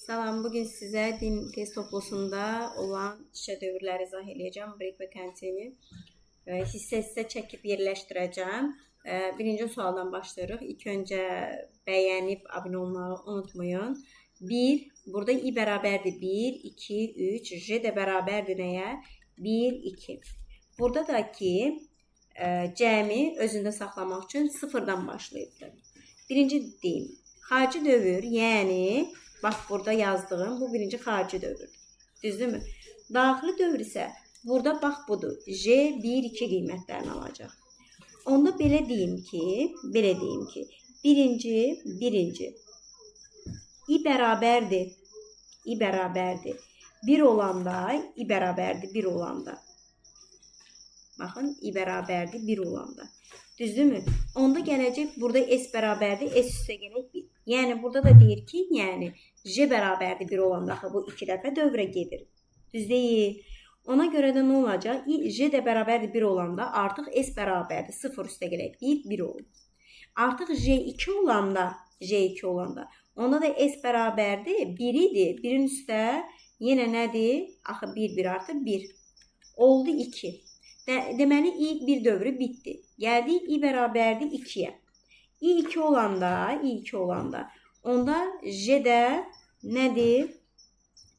Salam, bugün size din test toplusunda olan işə dövrləri izah edəcəm. Break və kontini hissə-hissə çəkib yerləşdirəcəm. Birinci sualdan başlayırıq. İlk öncə bəyənib abunə olmağı unutmayın. 1, burada i bərabərdir 1, 2, 3, j də bərabərdir nəyə? 1, 2. Burada da ki, cəmi özündə saxlamaq üçün sıfırdan başlayıbdır. Birinci deyim, xarici dövr, yəni bax, burada yazdığım bu birinci xarici dövr. Düzdürmü? Daxili dövr isə burada bax budur. J 1, 2 qiymətlərini alacaq. Onda belə deyim ki, birinci i bərabərdir. 1 olanda, i bərabərdir 1 olanda. Baxın, i bərabərdir 1 olanda. Düzdürmü? Onda gələcək, burada s bərabərdir, s üstə gələk 1. Yəni, burada da deyir ki, j bərabərdir 1 olanda, bu 2 dəfə dövrə gedir. Düz deyil. Ona görə də nə olacaq? J də bərabərdir 1 olanda, artıq s bərabərdir 0 üstə gələk 1, 1 olur. Artıq j2 olanda, onda da s bərabərdir 1 idi. 1-in üstə yenə nədir? Axı 1, 1 artı 1. Oldu 2. Deməli, ilk bir dövrü bitdi. Gəldik, i bərabərdir 2-yə. i2 olanda, onda j də nədir?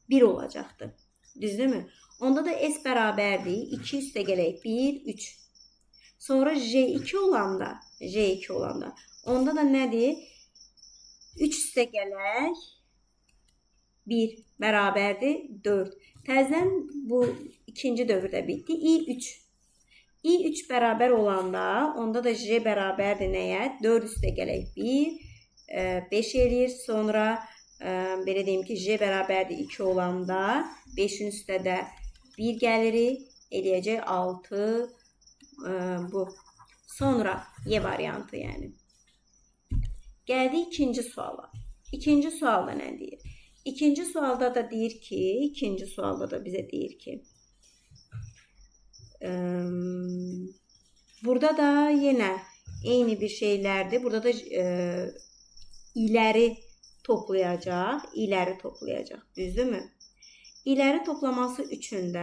1 olacaqdır. Düzdürmü? Onda da s bərabərdir 2 üstə gələk 1, 3. Sonra j2 olanda, onda da nədir? 3 üstə gələk 1 bərabərdir 4. Təzədən bu ikinci dövrdə bitdi. i3 bərabər olanda, onda da j bərabərdir nəyə? 4 üstə gələk 1, 5 eləyir. Sonra belə deyim ki, j bərabərdir 2 olanda, 5-in üstə də 1 gəlirik. Eləyəcək 6 bu. Sonra y variantı yəni. Gəldik ikinci suala. İkinci sualda nə deyir? İkinci sualda da bizə deyir ki, burada da yenə eyni bir şeylərdir. Burada da iləri toplayacaq. Düzdürmü? İləri toplaması üçün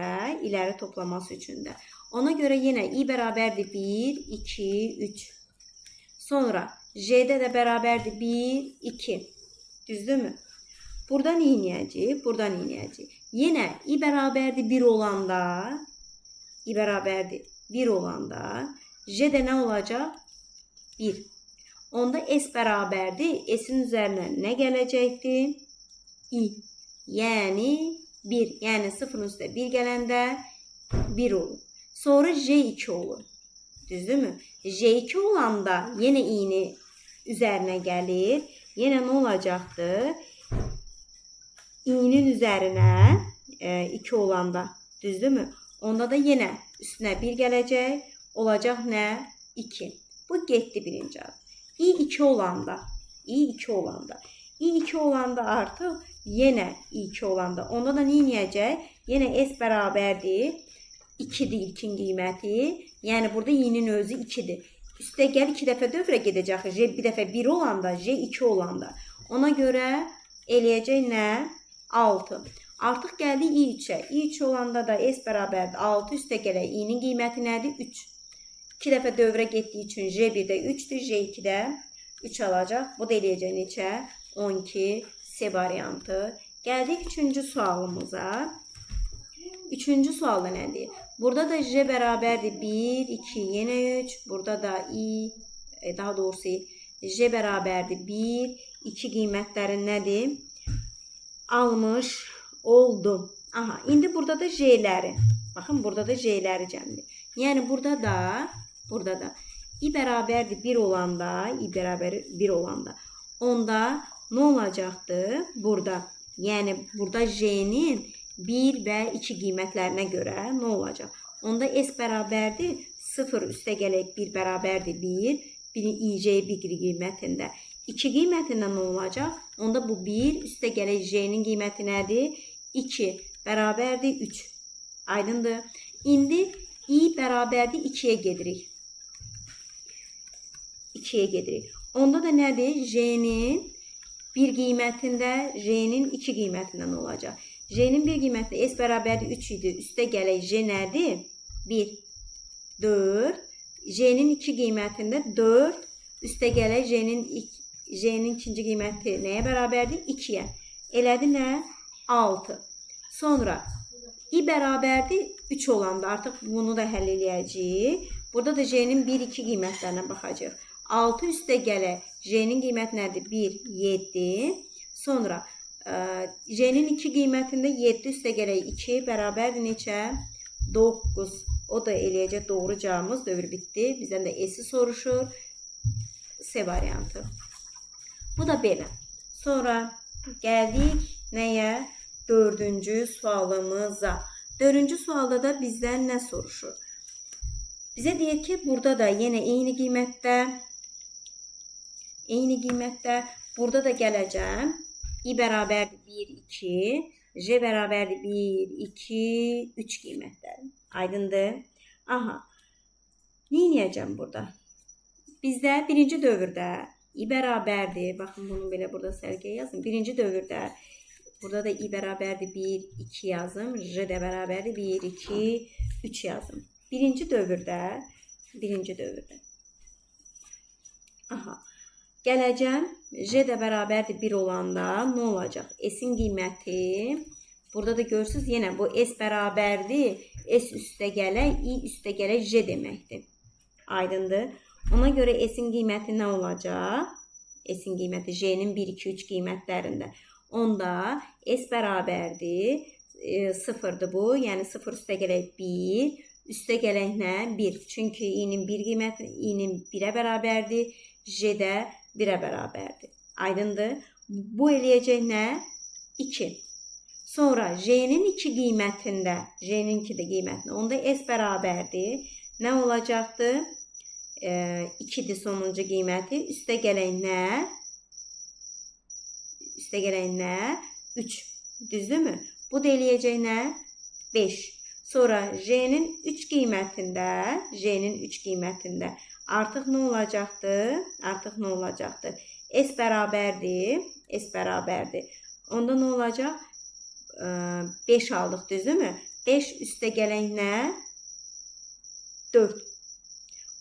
də, ona görə yenə i bərabərdir 1, 2, 3. Sonra j'də də bərabərdir 1, 2. Düzdürmü? Buradan inəyəcək. Yenə i bərabərdir 1 olanda, j də nə olacaq? 1. Onda s bərabərdir. S-in üzərinə nə gələcəkdir? I. Yəni 1. Yəni 0-ın üstə 1 gələndə 1 olur. Sonra j2 olur. Düzdürmü? j2 olanda yenə i-ni üzərinə gəlir. Yenə nə olacaqdır? i-nin üzərinə 2 olanda. Düzdürmü? Onda da yenə üstünə 1 gələcək. Olacaq nə? 2. Bu getdi birinci adı. i2 olanda artıq yenə i2 olanda. Onda da nə inəyəcək? Yenə s bərabərdir 2-dir ilkin qiyməti. Yəni burada i-nin özü 2-dir. Üstə gəl 2 dəfə dövrə gedəcək. J bir dəfə 1 olanda, j 2 olanda. Ona görə eləyəcək nə? 6. Artıq gəldik i3-ə. i3 olanda da s bərabərdir 6 üstə gələk. i-nin qiyməti nədir? 3. 2 dəfə dövrə getdiyi üçün j1-də 3-dür, j2-də 3 alacaq. Bu da eləyəcək neçə? 12 C variantı. Gəldik 3-cü sualımıza. 3-cü sualda nədir? Burada da j bərabərdir 1, 2, yenə 3. Burada da daha doğrusu j bərabərdir 1, 2 qiymətlərin nədir? Almış oldum. Aha, indi burada da j'ləri. Baxın, burada da j'ləri cəmdir. Yəni burada da i bərabərdir 1 olanda, onda nə olacaqdır? Burada, yəni burada j'nin 1 və 2 qiymətlərinə görə nə olacaq? Onda s bərabərdir 0 üstə gələk 1 bərabərdir 1. i1 qiymətində 2 qiymətində nə olacaq? Onda bu 1 üstə gələk j'nin qiyməti nədir? 2 bərabərdir 3. Aydındır. İndi i bərabərdir 2-yə gedirik. Onda da nədir? J'nin 1 qiymətində J'nin 2 qiymətindən olacaq. J'nin 1 qiymətində S bərabərdir 3 idi. Üstə gələk J nədir? 1, 4. J'nin 2 qiymətində 4. Üstə gələk J'nin ikinci qiyməti nəyə bərabərdir? 2-yə. Elədi nə? 6. Sonra I bərabərdir 3 olanda artıq bunu da həll eləyəcəyik. Burada da J'nin 1, 2 qiymətlərinə baxacaq. 6 üstə gələ J'nin qiyməti nədir? 1, 7. Sonra J'nin 2 qiymətində 7 üstə gələk 2 bərabərdir neçə? 9. O da eləyəcək doğru cavabımız. Dövr bitdi. Bizdən də S-i soruşur. C variantı. Bu da belə. Sonra gəldik nəyə? 4-cü sualımıza. 4-cü sualda da bizdən nə soruşur? Bizə deyir ki, burada da yenə eyni qiymətdə burada da gələcəm. I bərabərdir 1, 2. J bərabərdir 1, 2, 3 qiymətləri. Aydındır? Aha. Nə edəcəm burada? Bizdə birinci dövrdə I bərabərdir. Baxın, bunu belə burada sərgiyə yazın. Birinci dövrdə burada da I bərabərdir 1, 2 yazım. J də bərabərdir 1, 2, 3 yazım. Birinci dövrdə. Aha. Gələcəm. J də bərabərdir 1 olanda nə olacaq? S-in qiyməti. Burada da görürsünüz, yenə bu S bərabərdir. S üstə gələk, I üstə gələk J deməkdir. Aydındır. Ona görə S-in qiyməti nə olacaq? S-in qiyməti J'nin 1, 2, 3 qiymətlərində. Onda S bərabərdir. 0'dır bu. Yəni 0 üstə gələk 1. Üstə gələk nə? 1. Çünki I-nin 1 qiyməti I-nin 1'ə bərabərdir. J də 1'ə bərabərdir. Aydındır. Bu eləyəcək nə? 2. Sonra J'nin 2 qiymətində, J'nin 2 də qiymətində, onda S bərabərdir. Nə olacaqdır? 2'dir sonuncu qiyməti. Üstə gələk nə? Üstə gələk nə? 3. Düzdürmü? Bu da eləyəcək nə? 5. Sonra J'nin 3 qiymətində artıq nə olacaqdır? S bərabərdir. Onda nə olacaq? 5 aldıq, düzdürmü? 5 üstə gələk nə? 4.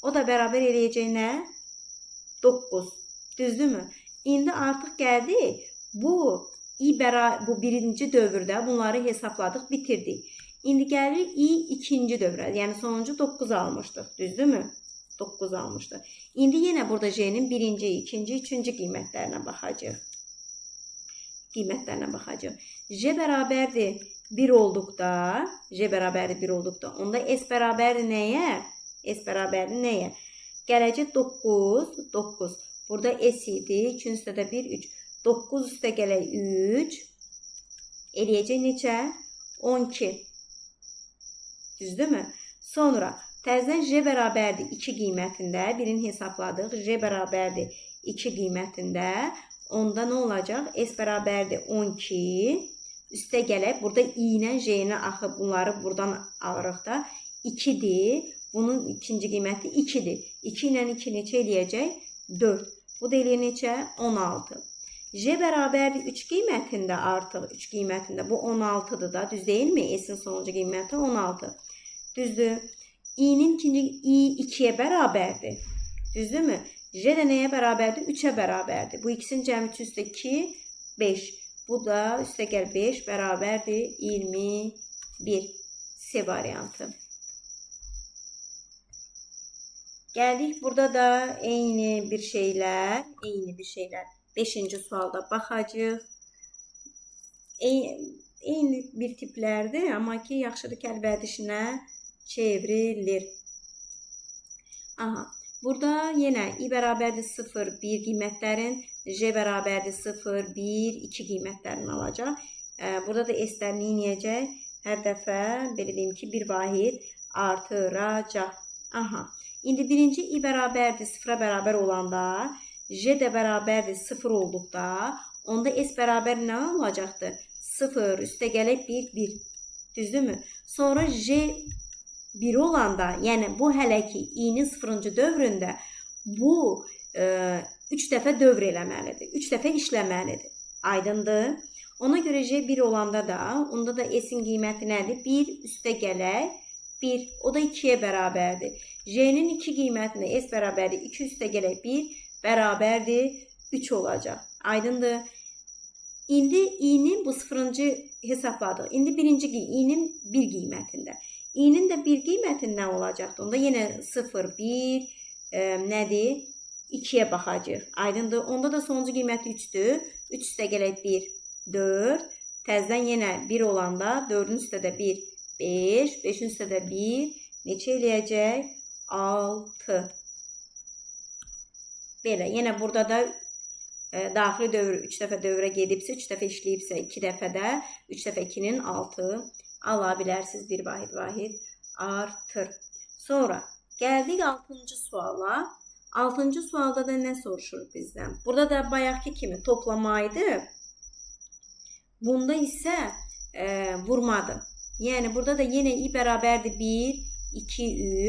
O da bərabər eləyəcək nə? 9. Düzdürmü? İndi artıq gəldik. Bu birinci dövrdə bunları hesabladıq, bitirdik. İndi gəlirik I ikinci dövrə. Yəni sonuncu 9 almışdıq. Düzdürmü? 9 almışdıq. İndi yenə burada J'nin birinci, ikinci, üçüncü qiymətlərinə baxacaq. J bərabərdir 1 olduqda, onda S bərabərdir nəyə? Gələcək 9. Burada S idi. 2 üstə də 1, 3. 9 üstə gələk 3. Eləyəcək neçə? 12. Düzdürmü? Sonra təzədən J bərabərdir 2 qiymətində. Birini hesabladıq. J bərabərdir 2 qiymətində. Onda nə olacaq? S bərabərdir 12. Üstə gələk. Burada I ilə J ilə axı bunları buradan alırıq da. 2'dir. Bunun ikinci qiyməti 2'dir. 2 ilə 2 neçə eləyəcək? 4. Bu da eləyir neçə? 16. J bərabərdir 3 qiymətində artıq. 3 qiymətində. Bu 16'dır da. Düz deyilmi? S'in sonuncu qiyməti 16. Düzdür. I-nin I 2'yə bərabərdir. Düzdürmü? J də nəyə bərabərdir? 3'ə bərabərdir. Bu ikisinin cəmi üstə 2, 5. Bu da üstə gəl 5 bərabərdir 21. C variantı. Gəldik burada da eyni bir şeylər. 5-ci sualda baxacağıq. Eyni bir tiplərdir, amma ki yaxşıdır ki əlvədişinə çevrilir. Aha. Burada yenə I bərabərdir 0, 1 qiymətlərin, J bərabərdir 0, 1, 2 qiymətlərini alacaq. Burada da S-lərini inəyəcək. Hər dəfə belə deyim ki, bir vahid artıracaq. Aha. İndi birinci I bərabərdir 0'a bərabər olanda, J də bərabərdir 0 olduqda, onda S bərabər nə olacaqdır? 0 üstə gələk 1, 1. Düzdürmü? Sonra J 1 olanda, yəni bu hələ ki I-nin 0-cı dövründə bu 3 dəfə dövr eləməlidir. 3 dəfə işləməlidir. Aydındır. Ona göre J 1 olanda da, onda da S'in qiyməti nədir? 1 üstə gələk 1. O da 2'ye bərabərdir. J'nin 2 qiymətində S bərabərdir. 2 üstə gələk 1 bərabərdir 3 olacaq. Aydındır. İndi i'nin bu sıfırıncı hesabladıq. İndi birinci i'nin 1 qiymətində. i'nin də 1 qiymətindən olacaqdı. Onda yenə 0, 1 nədir? 2'ye baxacaq. Aydındır. Onda da sonuncu qiyməti 3'dür. 3 üstə gələk 1, 4. Təzdən yenə 1 olanda 4'ün üstə də 1, 5. 5'in üstə də 1. Neçə eləyəcək? 6. Belə. Yenə burada da daxili dövr 3 dəfə dövrə gedibsə, 3 dəfə işləyibsə, 2 dəfə də 3 dəfə 2'nin 6 ala bilərsiniz. Bir vahid artır. Sonra gəldik 6-cı suala. 6-cı sualda da nə soruşur bizdən? Burada da bayaqki kimi toplamaydı. Bunda isə vurmadı. Yəni burada da yenə i bərabərdir 1, 2,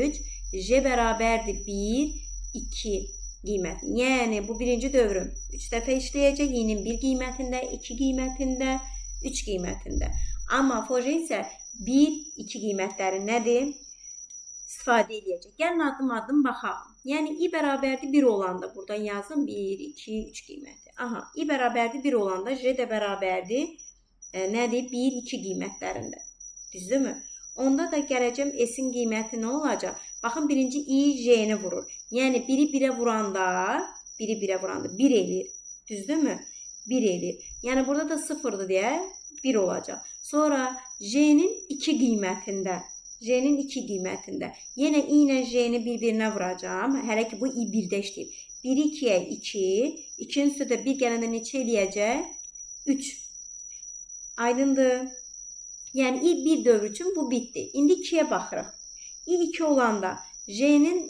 3. J bərabərdir 1, 2 qiyməti. Yəni bu birinci dövrüm 3 dəfə işləyəcək. i'nin 1 qiymətində, 2 qiymətində, 3 qiymətində. Amma Foje isə 1, 2 qiymətləri nədir? İstifadə edəcək. Gəlin adım baxalım. Yəni i bərabərdir 1 olanda buradan yazın 1, 2, 3 qiyməti. Aha, i bərabərdir 1 olanda J də bərabərdir nədir? 1, 2 qiymətlərində. Düzdürmü? Onda da gələcəm S'in qiyməti nə olacaq? Baxın birinci i J'ni vurur. Yəni 1'i 1'e vuranda 1 eləyir. Düzdürmü? 1 eləyir. Yəni burada da 0'dır deyə 1 olacaq. Sonra J'nin 2 qiymətində. J'nin 2 qiymətində. Yenə i ilə J'ni bir-birinə vuracağım. Hələ ki bu i 1'də işləyib. 1'i 2'ye 2. 2'nin üstə də 1 gələndə neçə eləyəcək? 3. Aydındır. Yəni i 1 dövr üçün bu bitdi. İndi 2'ye baxırıq. i 2 olanda J'nin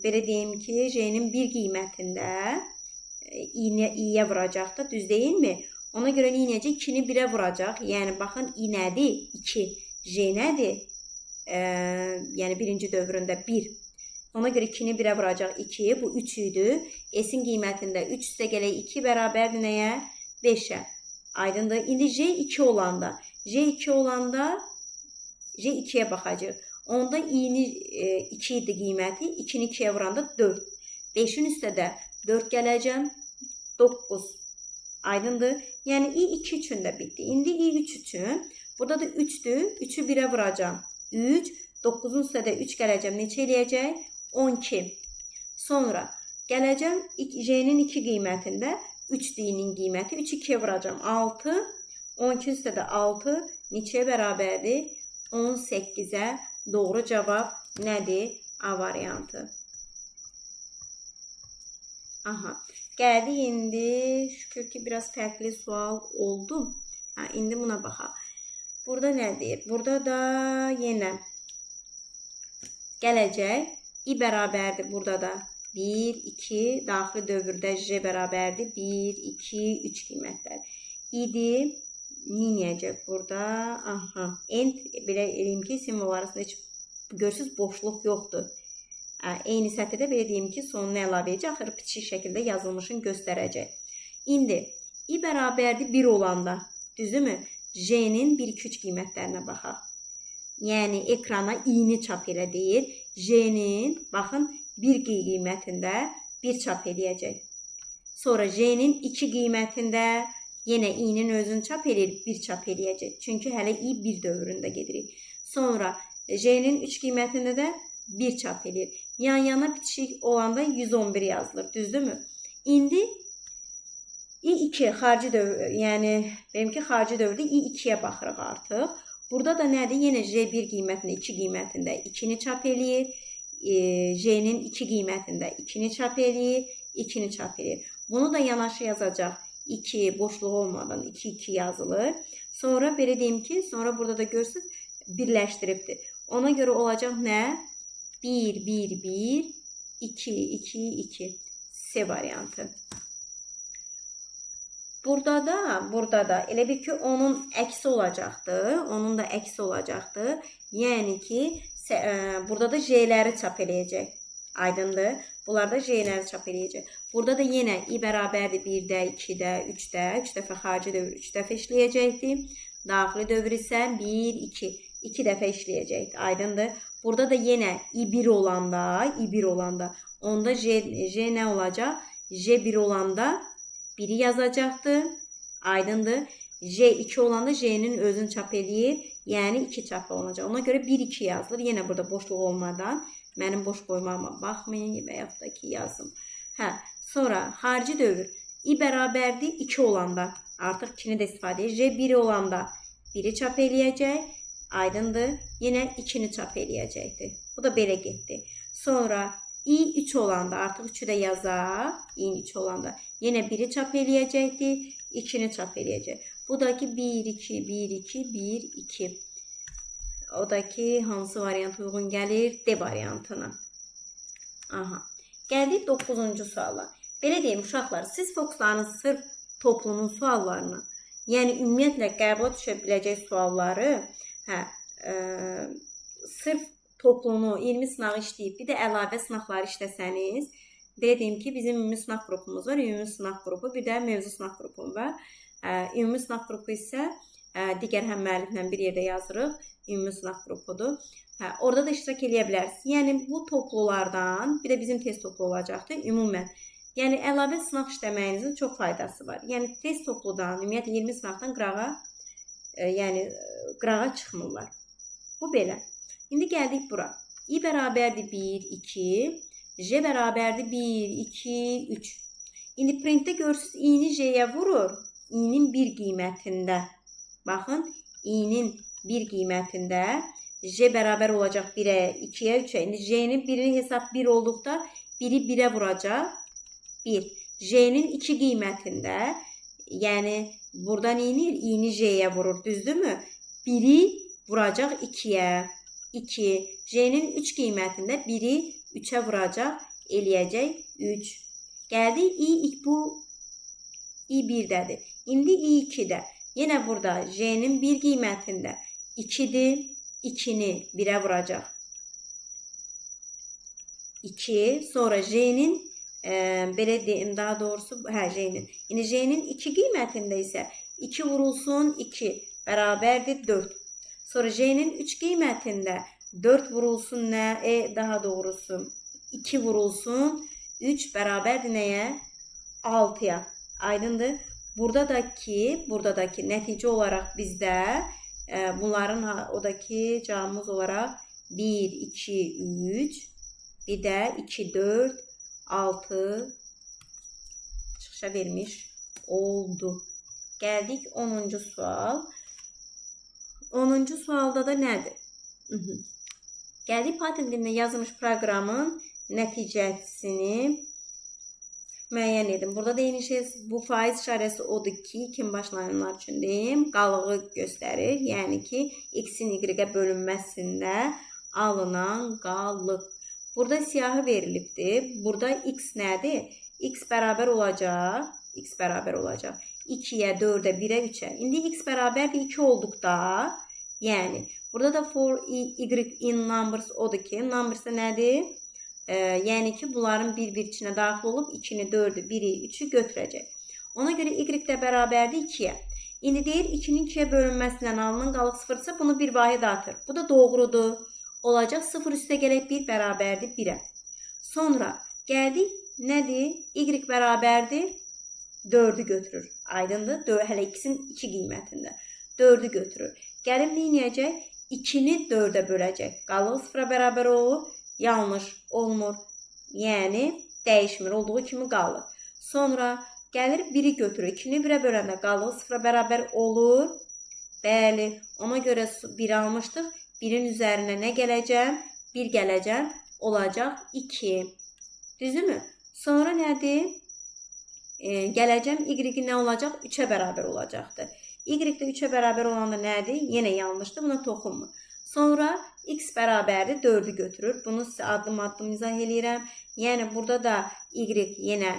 belə deyim ki, J'nin 1 qiymətində i'yə vuracaq da, düz deyilmi? Ona görə i necə 2'ni 1'e vuracaq. Yəni baxın i nədir? 2. J nədir? Yəni birinci dövründə 1. Ona görə 2'ni 1'e vuracaq 2. Bu 3 idi. S'in qiymətində 3 üstə gələk 2 bərabərdir nəyə? 5'e. Aydındır. İndi J 2 olanda J 2'ye baxacaq. Onda i'ni 2 idi qiyməti. 2'ni 2'ye vuranda 4. 5'in üstə də 4 gələcəm. 9. Aydındır. Yəni i 2 üçün də bitdi. İndi i 3 üçün. Burada da 3'dür. 3'ü 1'e vuracağım. 3. 9'un üstə də 3 gələcəm. Neçə eləyəcək? 12. Sonra gələcəm J'nin 2 qiymətində. 3 i'nin qiyməti. 3'ü 2'ye vuracağım. 6. 12 üstə də 6 neçəyə bərabərdir? 18'ə. Doğru cavab nədir? A variantı. Aha. Gəldik indi. Şükür ki biraz fərqli sual oldu. İndi buna baxaq. Burada nədir? Burada da yenə gələcək. i bərabərdir burada da. 1, 2. Daxili dövrdə J bərabərdir. 1, 2, 3 qiymətlər. İdi. Niyəcək burada. Aha. End belə eləyim ki, simvol arasında heç görürsünüz boşluq yoxdur. Eyni sətirdə belə deyim ki, sonuna əlavə edəcək. Axırı piçik şəkildə yazılmışını göstərəcək. İndi i bərabərdir 1 olanda, düzdürmü? J'nin 1, 2, 3 qiymətlərinə baxaq. Yəni ekrana i'ni çap elə deyir. J'nin baxın 1 qiymətində 1 çap eləyəcək. Sonra J'nin 2 qiymətində yenə i'nin özünü çap eləyir, 1 çap eləyəcək. Çünki hələ i 1 dövründə gedirik. Sonra J'nin 3 qiymətində də 1 çap eləyir. Yan-yana bitişik olanda 111 yazılır. Düzdürmü? İndi i2 xarici dövr, yəni benimki xarici dövrdə i2'ye baxırıq artıq. Burada da nədir? Yenə J1 qiymətində 2 qiymətində 2'ni çap eləyir. J'nin 2 qiymətində 2'ni çap eləyir, 2'ni çap eləyir. Bunu da yanaşı yazacaq. 2 boşluq olmadan 2, 2 yazılır. Sonra belə deyim ki, sonra burada da görürsünüz birləşdiribdir. Ona görə olacaq nə? 1, 1, 1, 2, 2, 2. C variantı. Burada da elə bir ki, onun əksi olacaqdır. Onun da əksi olacaqdır. Yəni ki, burada da J'ləri çap eləyəcək. Aydındır. Bunlar da J'ləri çap eləyəcək. Burada da yenə i bərabərdir 1-də, 2-də, 3-də. 3 dəfə xarici dövr 3 dəfə işləyəcəkdir. Daxili dövr isə 1, 2. 2 dəfə işləyəcəkdir. Aydındır. Burada da yenə i1 olanda, onda j nə olacaq? J1 olanda 1'i yazacaqdır. Aydındır. J2 olanda J'nin özünü çap eləyir. Yəni 2 çap olacaq. Ona görə 1, 2 yazılır. Yenə burada boşluq olmadan. Mənim boş qoymağıma baxmayın və yaxud da ki yazım. Sonra xarici dövr. i bərabərdir 2 olanda. Artıq 2-ni də istifadə edir. J1 olanda 1'i çap eləyəcək. Aydındır. Yenə 2'ni çap eləyəcəkdir. Bu da belə getdi. Sonra i3 olanda artıq 3'ü də yazaq. i3 olanda yenə 1'i çap eləyəcəkdir. 2'ni çap eləyəcək. Bu da ki 1, 2, 1, 2, 1, 2. O da ki hansı variant uyğun gəlir? D variantına. Aha. Gəldik 9-cu suala. Belə deyim uşaqlar, siz fokuslarınız sırf toplumun suallarına, yəni ümumiyyətlə qəbula düşə biləcək sualları, sırf toplunu, 20 sınağı işləyib, bir də əlavə sınaqları işləsəniz, belə deyim ki, bizim ümumi sınaq qrupumuz var, ümumi sınaq qrupu, bir də mövzu sınaq qrupum var. Ümumi sınaq qrupu isə digər həm müəlliflə bir yerdə yazırıq, ümumi sınaq qrupudur. Orada da iştirak eləyə bilərsiniz. Yəni bu toplulardan, bir də bizim test toplu olacaqdır, ümumən. Yəni əlavə sınaq işləməyinizin çox faydası var. Yəni test topludan, ümumiyyətlə 20 sınaqdan qırağa çıxmırlar. Bu belə. İndi gəldik bura. i bərabərdir 1, 2, j bərabərdir 1, 2, 3. İndi printdə görürsünüz, i-ni j-yə vurur. i-nin bir qiymətində. Baxın, i-nin bir qiymətində j bərabər olacaq 1-ə, 2-yə, 3-ə. İndi j-nin 1'in hesab 1 olduqda 1'i 1'ə vuracaq. 1. J-nin 2 qiymətində, yəni buradan i-ni j-yə vurur, düzdürmü? 1'i vuracaq 2-yə. 2. J-nin 3 qiymətində 1'i 3'ə vuracaq, eləyəcək 3. Gəldi bu i1-dədir. İndi i2-də. Yenə burada j-nin 1 qiymətində 2'dir. 2'ni 1'ə vuracaq. 2. Sonra j-nin belə deyim, daha doğrusu j-nin. Yəni j-nin 2 qiymətində isə 2 vurulsun 2 bərabərdir 4. Sonra j-nin 3 qiymətində 4 vurulsun nə? Daha doğrusu 2 vurulsun 3 bərabərdir nəyə? 6'ya. Aydındır. Buradakı nəticə olaraq bizdə bunların o da ki cavabımız olaraq 1, 2, 3 bir də 2, 4, 6 çıxışa vermiş oldu. Gəldik 10-cu sual. 10-cu sualda da nədir? Gəldik Python dilində yazılmış proqramın nəticəsini müəyyən edin. Burada da eyni şey, bu faiz işarəsi odur ki, kim başlayanlar üçün deyim, qalığı göstərir. Yəni ki, x-in y-ə bölünməsində alınan qalıq. Burada siyahı verilibdir. Burada x nədir? X bərabər olacaq. 2-yə, 4-ə, 1-ə, 3-ə. İndi x bərabərdir 2 olduqda, yəni, burada da for y in numbers odur ki, numbers nədir? Yəni ki, bunların bir-bir içinə daxil olub 2-ni, 4-ü, 1-i, 3-ü götürəcək. Ona görə y də bərabərdir 2-yə. İndi deyir, 2-nin 2-yə bölünməsindən alınan qalıq 0-dırsa, bunu bir vahid atır. Bu da doğrudur. Olacaq 0 üstə gələk 1 bərabərdir 1-ə. Sonra gəldik, nədir? Y bərabərdir 4-ü götürür. Aydındır? Hələ x-in 2 qiymətində. 4-ü götürür. Gəlib neynəyəcək? 2-ni 4-ə böləcək. Qalıq 0-a bərabər olur. Yanlış olmur. Yəni, dəyişmir. Olduğu kimi qalır. Sonra gəlir 1-i götürür. 2-ni 1-ə böləndə qalır 0-a bərabər olur. Bəli. Ona görə 1 almışdıq. 1-in üzərinə nə gələcəm? 1 gələcəm. Olacaq 2. Düzdürmü? Sonra nədir? Gələcəm. Y nə olacaq? 3-ə bərabər olacaqdır. Y də 3-ə bərabər olanda nədir? Yenə yanlışdır. Buna toxunmur. Sonra x bərabərdir 4-ü götürür. Bunu sizə addım-addım izah eləyirəm. Yəni, burada da y yenə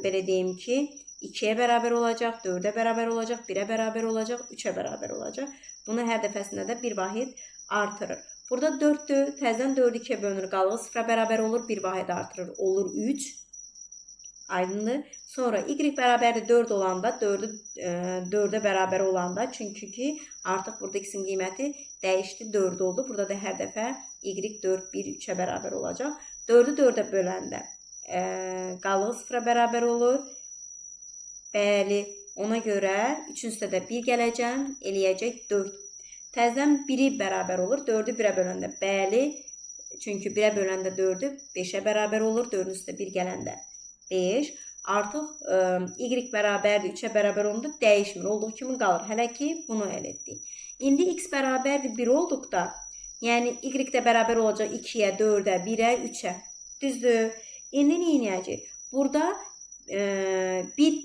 belə deyim ki, 2-yə bərabər olacaq, 4-ə bərabər olacaq, 1-ə bərabər olacaq, 3-ə bərabər olacaq. Bunu hər dəfəsində də bir vahid artırır. Burada 4-dür, təzədən 4-ü 2-yə bölünür, qalığı 0-a bərabər olur, bir vahid artırır, olur 3. Aydındır. Sonra y bərabərdir 4 olanda, 4'ü 4'ə bərabər olanda, çünki ki artıq burada x-in qiyməti dəyişdi, 4 oldu. Burada da hər dəfə y 4, 1, 3'ə bərabər olacaq. 4'ü 4'ə böləndə qalığı 0'a bərabər olur. Bəli, ona görə 3-ün üstə də 1 gələcəm, eləyəcək 4. Təzədən 1'i bərabər olur, 4'ü 1'ə böləndə. Bəli, çünki 1'ə böləndə 4'ü 5'ə bərabər olur, 4'ün üstə 1 gələndə 5. Artıq y bərabərdir 3'ə bərabər olanda dəyişmir. Olduğu kimi qalır. Hələ ki bunu əldə etdik. İndi x bərabərdir 1 olduqda, yəni y də bərabər olacaq 2'yə, 4'ə, 1'ə, 3'ə. Düzdür? İndi nə edəcəyik? Burada 1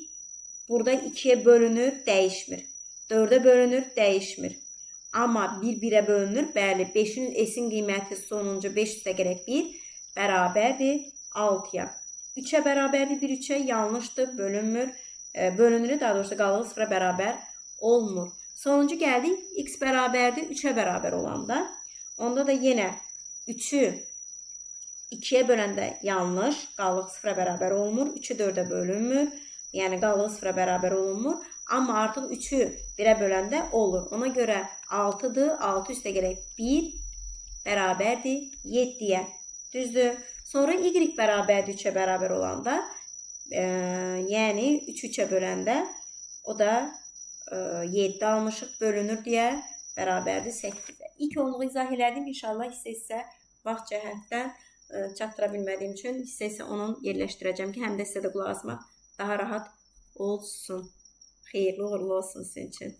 burada 2'yə bölünür, dəyişmir. 4'ə bölünür, dəyişmir. Amma 1 1'ə bölünür. Bəli, 5'in s-in qiyməti sonuncu 5 üstə gərək 1 bərabərdir 6'ya. 3'ə bərabərdir 1 3'ə, yanlışdır, bölünmür. Bölünür, daha doğrusu qalığı 0'a bərabər olmur. Sonuncu gəldik, x bərabərdir 3'ə bərabər olanda. Onda da yenə 3'ü 2'yə böləndə yanlış, qalıq 0'a bərabər olmur. 3'ü 4'ə bölünmür, yəni qalıq 0'a bərabər olunmur. Amma artıq 3'ü 1'ə böləndə olur. Ona görə 6'dır, 6 üstə gələk 1 bərabərdir 7'yə. Düzdür? Sonra y bərabərdir 3'ə bərabər olanda, yəni 3'ü 3'ə böləndə, o da 7 almışıq, bölünür deyə bərabərdir 8'ə. İlk onluğu izah elədim. İnşallah hissə vaxt cəhətdən çatdıra bilmədiyim üçün hissə onun yerləşdirəcəm ki, həm də sizə də qulaq asmaq daha rahat olsun. Xeyirli uğurlu olsun sizin üçün.